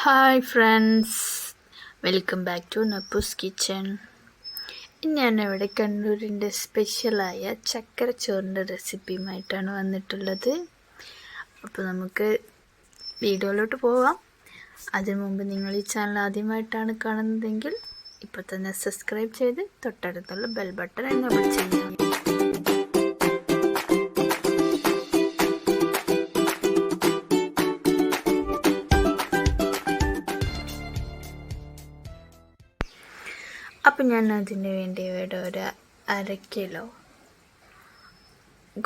Hi friends, welcome back to Nappoos kitchen. ഞാനിവിടെ കണ്ണൂരിൻ്റെ സ്പെഷ്യലായ ചക്കരച്ചോറിൻ്റെ റെസിപ്പിയുമായിട്ടാണ് വന്നിട്ടുള്ളത്. അപ്പോൾ നമുക്ക് വീഡിയോയിലോട്ട് പോവാം. അതിനു മുമ്പ് നിങ്ങൾ ഈ ചാനൽ ആദ്യമായിട്ടാണ് കാണുന്നതെങ്കിൽ ഇപ്പോൾ തന്നെ സബ്സ്ക്രൈബ് ചെയ്ത് തൊട്ടടുത്തുള്ള ബെൽ ബട്ടൺ എനേബിൾ ചെയ്യാം. അപ്പം ഞാൻ അതിന് വേണ്ടി ഇവിടെ ഒരു 1/2 കിലോ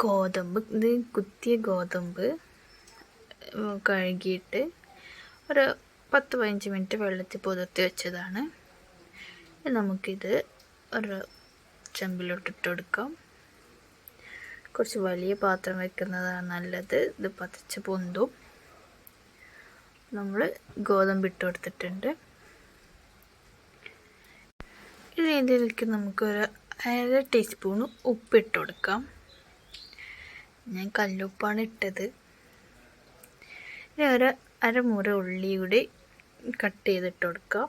ഗോതമ്പ്, ഇത് കുത്തിയ ഗോതമ്പ് കഴുകിയിട്ട് ഒരു 10-15 മിനിറ്റ് വെള്ളത്തിൽ പുതിർത്തി വെച്ചതാണ്. നമുക്കിത് ഒരു ചെമ്പിലോട്ടിട്ട് കൊടുക്കാം. കുറച്ച് വലിയ പാത്രം വെക്കുന്നതാണ് നല്ലത്, ഇത് പതിച്ച് പൊന്തും. നമ്മൾ ഗോതമ്പ് ഇട്ട് കൊടുത്തിട്ടുണ്ട്. ഇതിലേക്ക് നമുക്കൊരു 1/2 ടീസ്പൂൺ ഉപ്പിട്ട് കൊടുക്കാം. ഞാൻ കല്ലുപ്പാണ് ഇട്ടത്. ഇനി ഒരു അരമുറി ഉള്ളി കൂടി കട്ട് ചെയ്തിട്ട് കൊടുക്കാം.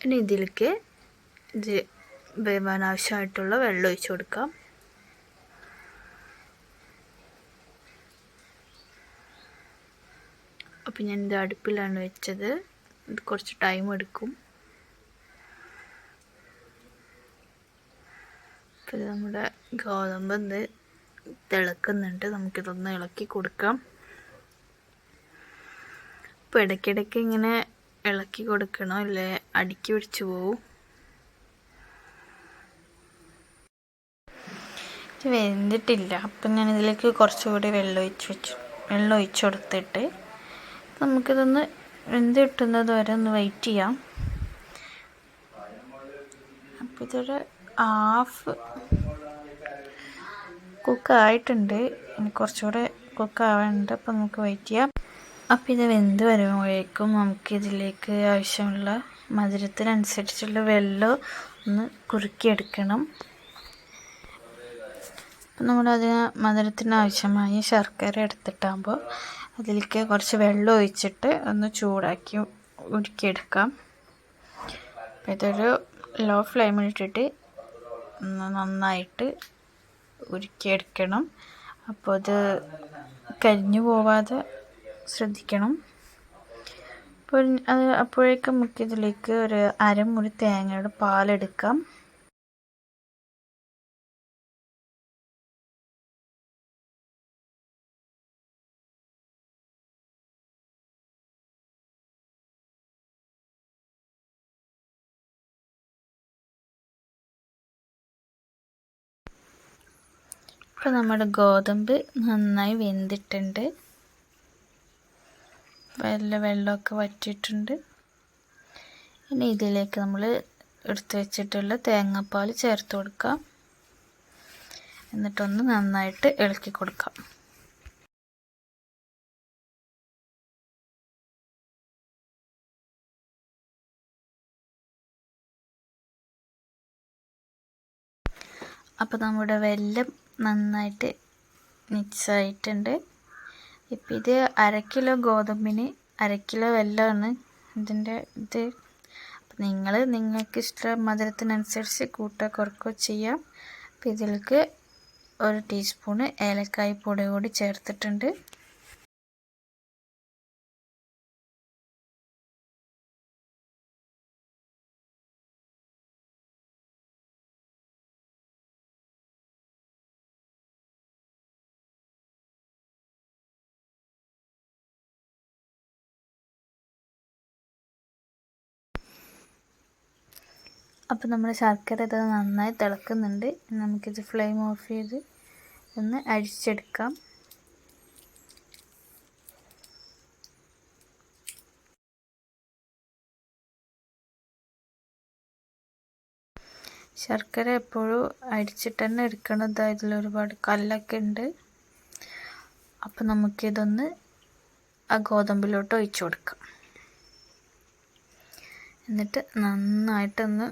ഇനി ഇതിലേക്ക് ഇത് വേവാൻ ആവശ്യമായിട്ടുള്ള വെള്ളം ഒഴിച്ച് കൊടുക്കാം. അപ്പം ഞാനിത് അടുപ്പിലാണ് വെച്ചത്, ഇത് കുറച്ച് ടൈം എടുക്കും. അപ്പോൾ നമ്മുടെ ഗോതമ്പ് ഇത് തിളക്കുന്നുണ്ട്, നമുക്കിതൊന്ന് ഇളക്കി കൊടുക്കാം. അപ്പോൾ ഇടയ്ക്കിടയ്ക്ക് ഇങ്ങനെ ഇളക്കി കൊടുക്കണം, അല്ലേ അടുക്കി പിടിച്ചു പോവും. ഇത് വെന്തിട്ടില്ല, അപ്പം ഞാനിതിലേക്ക് കുറച്ചുകൂടി വെള്ളം ഒഴിച്ച് കൊടുത്തിട്ട് നമുക്കിതൊന്ന് വെന്ത് കിട്ടുന്നത് വരെ ഒന്ന് വെയിറ്റ് ചെയ്യാം. അപ്പോൾ ഇതൊരു ഹാഫ് കുക്കായിട്ടുണ്ട്, ഇനി കുറച്ചുകൂടെ കുക്കാവാനുണ്ട്. അപ്പോൾ നമുക്ക് വെയിറ്റ് ചെയ്യാം. അപ്പോൾ ഇത് വെന്ത് വരുമ്പോഴേക്കും നമുക്കിതിലേക്ക് ആവശ്യമുള്ള മധുരത്തിനനുസരിച്ചുള്ള വെള്ളം ഒന്ന് കുറുക്കിയെടുക്കണം. അപ്പം നമ്മളതിന് മധുരത്തിന് ആവശ്യമായ ശർക്കര എടുത്തിട്ടാകുമ്പോൾ അതിലേക്ക് കുറച്ച് വെള്ളം ഒഴിച്ചിട്ട് ഒന്ന് ചൂടാക്കി ഉരുക്കിയെടുക്കാം. അപ്പോൾ ഇതൊരു ലോ ഫ്ലെയിമിലിട്ടിട്ട് നന്നായിട്ട് ഉരുക്കിയെടുക്കണം. അപ്പോൾ അത് കരിഞ്ഞു പോവാതെ ശ്രദ്ധിക്കണം. അപ്പോൾ അപ്പോഴേക്കും നമുക്കിതിലേക്ക് ഒരു അരമുറി തേങ്ങയുടെ പാലെടുക്കാം. ഇപ്പോൾ നമ്മുടെ ഗോതമ്പ് നന്നായി വെന്തിട്ടുണ്ട്, വെള്ളമൊക്കെ വറ്റിയിട്ടുണ്ട്. ഇനി ഇതിലേക്ക് നമ്മൾ എടുത്തു വെച്ചിട്ടുള്ള തേങ്ങാപ്പാൽ ചേർത്ത് കൊടുക്കാം. എന്നിട്ടൊന്ന് നന്നായിട്ട് ഇളക്കി കൊടുക്കാം. അപ്പോൾ നമ്മുടെ വെല്ലം നന്നായിട്ട് മിക്സായിട്ടുണ്ട്. ഇപ്പം ഇത് 1/2 കിലോ ഗോതമ്പിന് 1/2 കിലോ വെല്ലമാണ് ഇതിൻ്റെ ഇത്. അപ്പം നിങ്ങൾക്ക് ഇഷ്ടം മധുരത്തിനനുസരിച്ച് കൂട്ടുകയോ കുറയ്ക്കുകയോ ചെയ്യാം. അപ്പം ഇതിലേക്ക് 1 ടീസ്പൂണ് ഏലക്കായ് പൊടി കൂടി ചേർത്തിട്ടുണ്ട്. അപ്പോൾ നമ്മുടെ ശർക്കര ഇത് നന്നായി തിളക്കുന്നുണ്ട്. നമുക്കിത് ഫ്ലെയിം ഓഫ് ചെയ്ത് ഒന്ന് അരിച്ചെടുക്കാം. ശർക്കര എപ്പോഴും അരിച്ചിട്ട് തന്നെ എടുക്കണം. ഇതിലൊരുപാട് കല്ലൊക്കെ ഉണ്ട്. അപ്പോൾ നമുക്കിതൊന്ന് ആ ഗോതമ്പിലോട്ട് ഒഴിച്ചു കൊടുക്കാം. എന്നിട്ട് നന്നായിട്ടൊന്ന്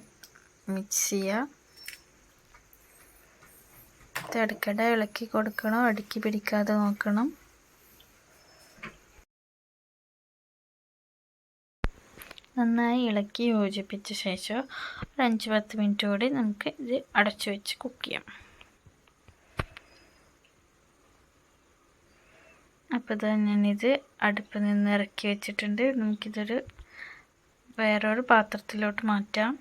മിക്സ് ചെയ്യുക. ഇടയ്ക്കിടെ ഇളക്കി കൊടുക്കണം, അടുക്കി പിടിക്കാതെ നോക്കണം. നന്നായി ഇളക്കി യോജിപ്പിച്ച ശേഷം ഒരു 5-10 മിനിറ്റ് കൂടി നമുക്ക് ഇത് അടച്ചു വെച്ച് കുക്ക് ചെയ്യാം. അപ്പോൾ ഞാനിത് അടുപ്പിൽ നിന്ന് ഇറക്കി വെച്ചിട്ടുണ്ട്. നമുക്കിതൊരു വേറൊരു പാത്രത്തിലോട്ട് മാറ്റാം.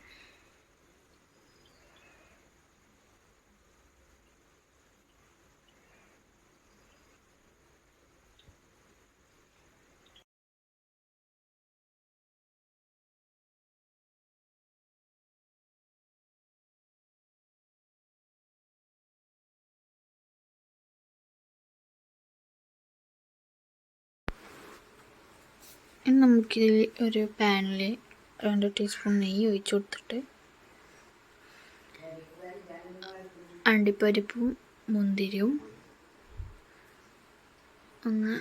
ഇനി നമുക്കിതിൽ ഒരു പാനിൽ 2 ടീസ്പൂൺ നെയ്യ് ഒഴിച്ചു കൊടുത്തിട്ട് അണ്ടിപ്പരിപ്പും മുന്തിരിയും ഒന്ന്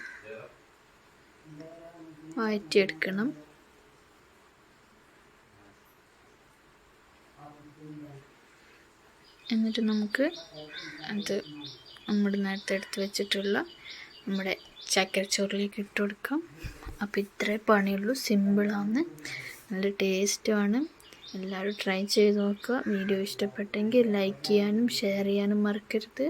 വഴറ്റിയെടുക്കണം. എന്നിട്ട് നമുക്ക് അത് നമ്മുടെ നേരത്തെ എടുത്ത് വെച്ചിട്ടുള്ള നമ്മുടെ ചക്കരച്ചോറിലേക്ക് ഇട്ട് കൊടുക്കാം. അപ്പോൾ ഇത്രേ പണിയുള്ളൂ, സിമ്പിളാണ്, നല്ല ടേസ്റ്റുമാണ്. എല്ലാവരും ട്രൈ ചെയ്ത് നോക്കുക. വീഡിയോ ഇഷ്ടപ്പെട്ടെങ്കിൽ ലൈക്ക് ചെയ്യാനും ഷെയർ ചെയ്യാനും മറക്കരുത്.